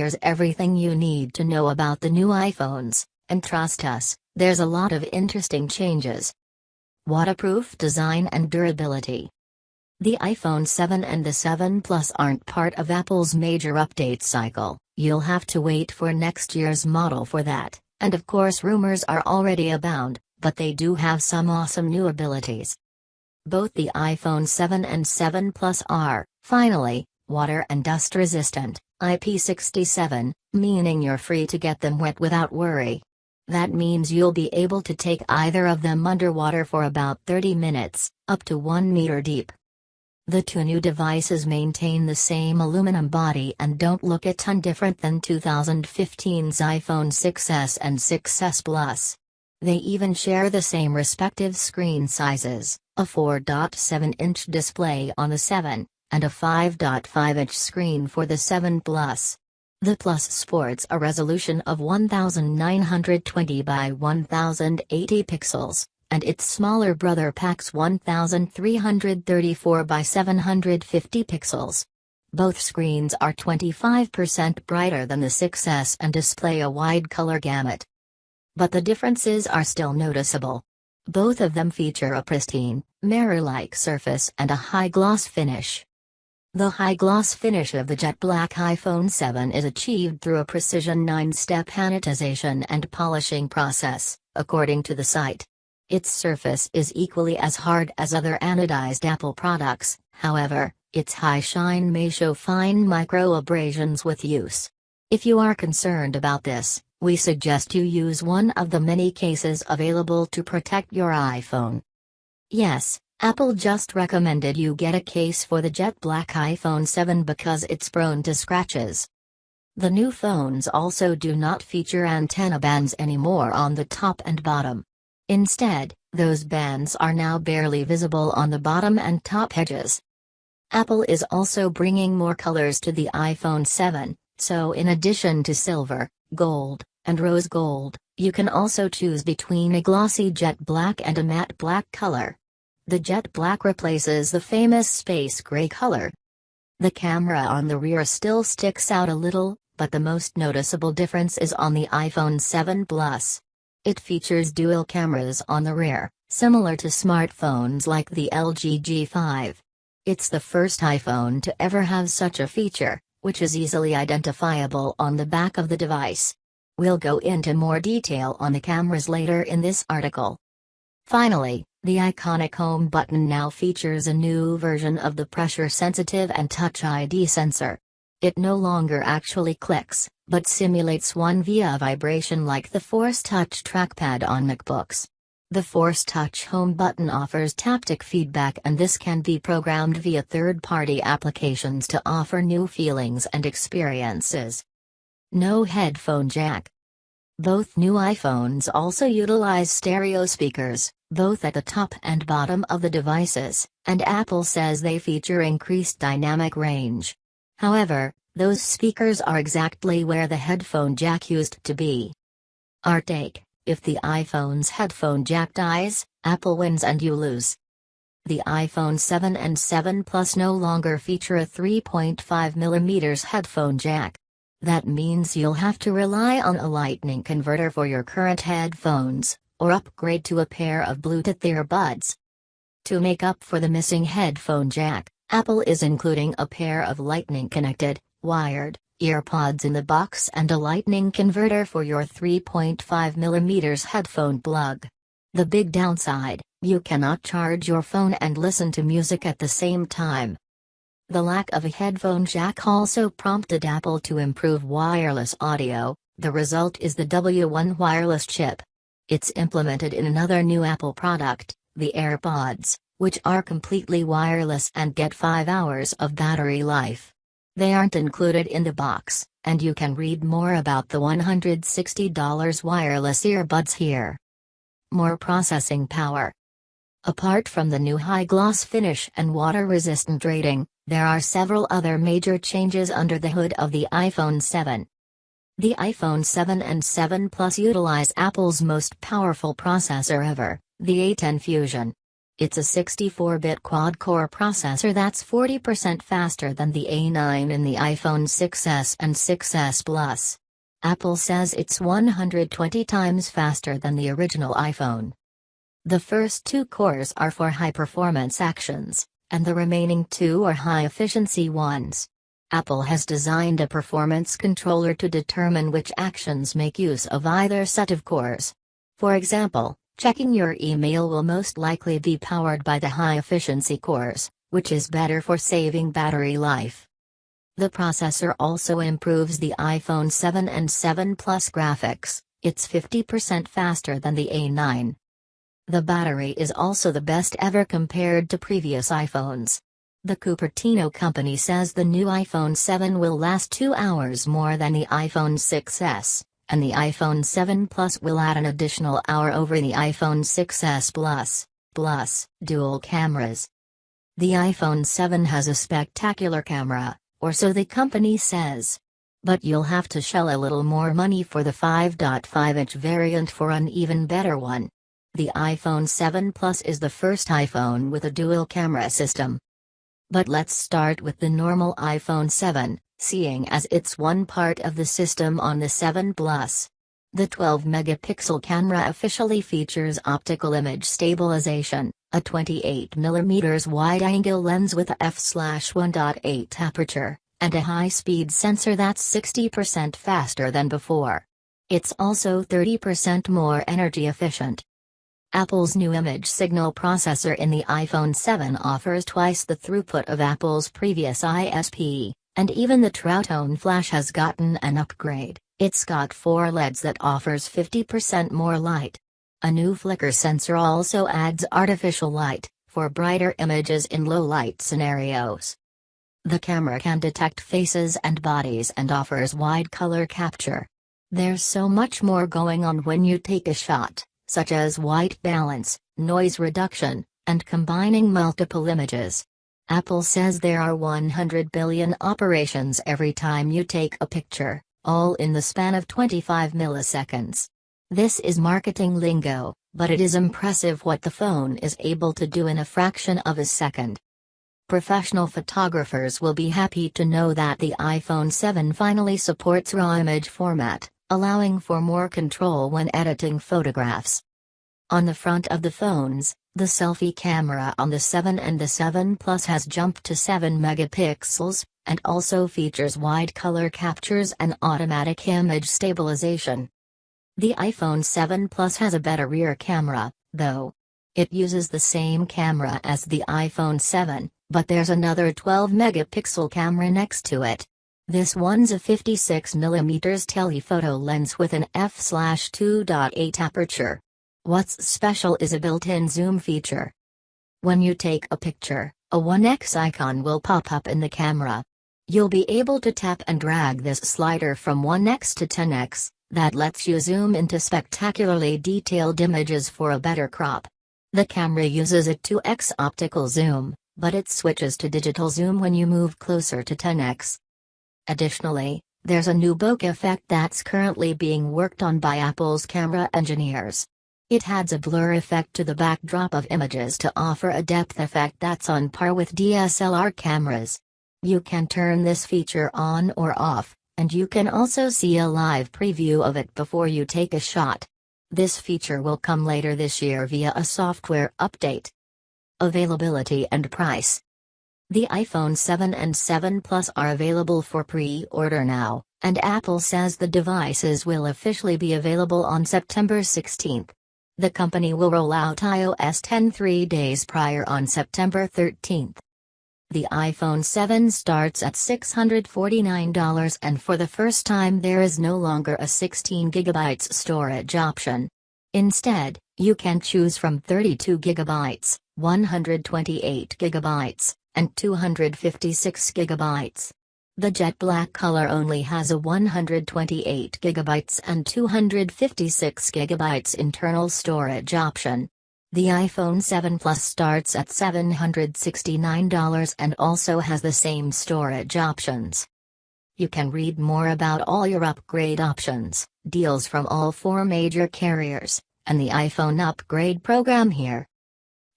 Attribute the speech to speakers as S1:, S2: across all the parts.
S1: There's everything you need to know about the new iPhones, and trust us, there's a lot of interesting changes. Waterproof design and durability. The iPhone 7 and the 7 Plus aren't part of Apple's major update cycle. You'll have to wait for next year's model for that, and of course rumors are already abound, but they do have some awesome new abilities. Both the iPhone 7 and 7 Plus are, finally, water and dust resistant, IP67, meaning you're free to get them wet without worry. That means you'll be able to take either of them underwater for about 30 minutes, up to 1 meter deep. The two new devices maintain the same aluminum body and don't look a ton different than 2015's iPhone 6s and 6s Plus. They even share the same respective screen sizes, a 4.7-inch display on the 7, and a 5.5-inch screen for the 7 Plus. The Plus sports a resolution of 1920 by 1080 pixels, and its smaller brother packs 1334 by 750 pixels. Both screens are 25% brighter than the 6s and display a wide color gamut. But the differences are still noticeable. Both of them feature a pristine, mirror-like surface and a high-gloss finish. The high-gloss finish of the jet black iPhone 7 is achieved through a precision 9-step anodization and polishing process, according to the site. Its surface is equally as hard as other anodized Apple products, however, its high shine may show fine micro-abrasions with use. If you are concerned about this, we suggest you use one of the many cases available to protect your iPhone. Yes, Apple just recommended you get a case for the jet black iPhone 7 because it's prone to scratches. The new phones also do not feature antenna bands anymore on the top and bottom. Instead, those bands are now barely visible on the bottom and top edges. Apple is also bringing more colors to the iPhone 7, so in addition to silver, gold, and rose gold, you can also choose between a glossy jet black and a matte black color. The jet black replaces the famous space gray color. The camera on the rear still sticks out a little, but the most noticeable difference is on the iPhone 7 Plus. It features dual cameras on the rear, similar to smartphones like the LG G5. It's the first iPhone to ever have such a feature, which is easily identifiable on the back of the device. We'll go into more detail on the cameras later in this article. Finally, the iconic home button now features a new version of the pressure-sensitive and Touch ID sensor. It no longer actually clicks, but simulates one via vibration like the Force Touch trackpad on MacBooks. The Force Touch home button offers taptic feedback, and this can be programmed via third-party applications to offer new feelings and experiences. No headphone jack. Both new iPhones also utilize stereo speakers, both at the top and bottom of the devices, and Apple says they feature increased dynamic range. However, those speakers are exactly where the headphone jack used to be. Our take: if the iPhone's headphone jack dies, Apple wins and you lose. The iPhone 7 and 7 Plus no longer feature a 3.5mm headphone jack. That means you'll have to rely on a lightning converter for your current headphones, or upgrade to a pair of Bluetooth earbuds. To make up for the missing headphone jack, Apple is including a pair of lightning-connected, wired, earpods in the box and a lightning converter for your 3.5mm headphone plug. The big downside: you cannot charge your phone and listen to music at the same time. The lack of a headphone jack also prompted Apple to improve wireless audio. The result is the W1 wireless chip. It's implemented in another new Apple product, the AirPods, which are completely wireless and get 5 hours of battery life. They aren't included in the box, and you can read more about the $160 wireless earbuds here. More processing power. Apart from the new high-gloss finish and water-resistant rating, there are several other major changes under the hood of the iPhone 7. The iPhone 7 and 7 Plus utilize Apple's most powerful processor ever, the A10 Fusion. It's a 64-bit quad-core processor that's 40% faster than the A9 in the iPhone 6s and 6s Plus. Apple says it's 120 times faster than the original iPhone. The first 2 cores are for high-performance actions, and the remaining 2 are high-efficiency ones. Apple has designed a performance controller to determine which actions make use of either set of cores. For example, checking your email will most likely be powered by the high-efficiency cores, which is better for saving battery life. The processor also improves the iPhone 7 and 7 Plus graphics. It's 50% faster than the A9. The battery is also the best ever compared to previous iPhones. The Cupertino company says the new iPhone 7 will last 2 hours more than the iPhone 6s, and the iPhone 7 Plus will add an additional hour over the iPhone 6s Plus, dual cameras. The iPhone 7 has a spectacular camera, or so the company says. But you'll have to shell a little more money for the 5.5-inch variant for an even better one. The iPhone 7 Plus is the first iPhone with a dual camera system. But let's start with the normal iPhone 7, seeing as it's one part of the system on the 7 Plus. The 12-megapixel camera officially features optical image stabilization, a 28mm wide-angle lens with a f/1.8 aperture, and a high-speed sensor that's 60% faster than before. It's also 30% more energy efficient. Apple's new image signal processor in the iPhone 7 offers twice the throughput of Apple's previous ISP, and even the Troutone flash has gotten an upgrade. It's got 4 LEDs that offers 50% more light. A new flicker sensor also adds artificial light, for brighter images in low-light scenarios. The camera can detect faces and bodies and offers wide color capture. There's so much more going on when you take a shot, such as white balance, noise reduction, and combining multiple images. Apple says there are 100 billion operations every time you take a picture, all in the span of 25 milliseconds. This is marketing lingo, but it is impressive what the phone is able to do in a fraction of a second. Professional photographers will be happy to know that the iPhone 7 finally supports RAW image format, allowing for more control when editing photographs. On the front of the phones, the selfie camera on the 7 and the 7 Plus has jumped to 7 megapixels, and also features wide color captures and automatic image stabilization. The iPhone 7 Plus has a better rear camera, though. It uses the same camera as the iPhone 7, but there's another 12-megapixel camera next to it. This one's a 56mm telephoto lens with an f/2.8 aperture. What's special is a built-in zoom feature. When you take a picture, a 1x icon will pop up in the camera. You'll be able to tap and drag this slider from 1x to 10x, that lets you zoom into spectacularly detailed images for a better crop. The camera uses a 2x optical zoom, but it switches to digital zoom when you move closer to 10x. Additionally, there's a new bokeh effect that's currently being worked on by Apple's camera engineers. It adds a blur effect to the backdrop of images to offer a depth effect that's on par with DSLR cameras. You can turn this feature on or off, and you can also see a live preview of it before you take a shot. This feature will come later this year via a software update. Availability and price. The iPhone 7 and 7 Plus are available for pre-order now, and Apple says the devices will officially be available on September 16. The company will roll out iOS 10 3 days prior on September 13. The iPhone 7 starts at $649, and for the first time there is no longer a 16GB storage option. Instead, you can choose from 32GB, 128GB, and 256GB. The jet black color only has a 128GB and 256GB internal storage option. The iPhone 7 Plus starts at $769 and also has the same storage options. You can read more about all your upgrade options, deals from all 4 major carriers, and the iPhone upgrade program here.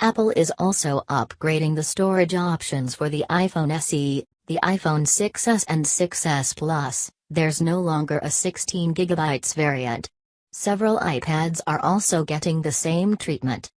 S1: Apple is also upgrading the storage options for the iPhone SE, the iPhone 6s and 6s Plus. There's no longer a 16GB variant. Several iPads are also getting the same treatment.